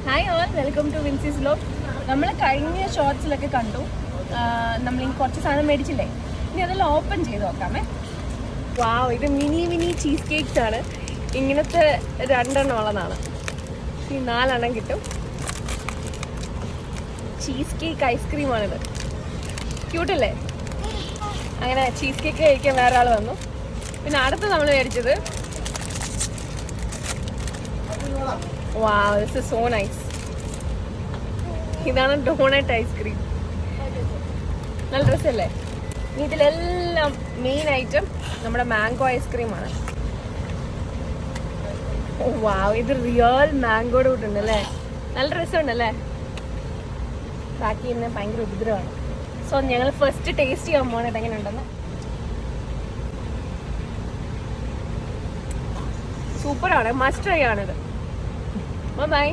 Hi all, welcome to വിൻസീസ് vlog. നമ്മൾ കഴിഞ്ഞ ഷോർട്സിലൊക്കെ കണ്ടു നമ്മൾ കുറച്ച് സാധനം മേടിച്ചില്ലേ, ഇനി അതെല്ലാം ഓപ്പൺ ചെയ്ത് നോക്കാമേ. വാവ്, ഇത് മിനി ചീസ് കേക്ക്സ് ആണ്. ഇങ്ങനത്തെ 2 ഉള്ളതാണ്. ഈ 4 കിട്ടും. ചീസ് കേക്ക് ഐസ്ക്രീമാണിത്. ക്യൂട്ടല്ലേ? അങ്ങനെ ചീസ് കേക്ക് കഴിക്കാൻ വേറെ ആൾ വന്നു. പിന്നെ അടുത്ത് നമ്മൾ മേടിച്ചത് വാവ്, ദിസ് ഈസ് സോ നൈസ്. ഇതാണ് ഡോണറ്റ് ഐസ്ക്രീം. നല്ല രസമല്ലേ? ഇതിലെല്ലാം മെയിൻ ഐറ്റം നമ്മുടെ മാംഗോ ഐസ്ക്രീമാണ്. വാവ്, ഇത് റിയൽ മാംഗോയുടെ കൂട്ടുണ്ടല്ലേ? നല്ല രസമുണ്ടല്ലേ? ബാക്കി ഇന്ന് ഭയങ്കര ഉപദ്രവമാണ്. സോ ഞങ്ങൾ ഫസ്റ്റ് ടേസ്റ്റ് ചെയ്യാൻ പോകണത് എങ്ങനെ ഉണ്ടെന്ന്. സൂപ്പറാണ്, മസ്റ്റ് ട്രൈ ആണിത്. ബൈ.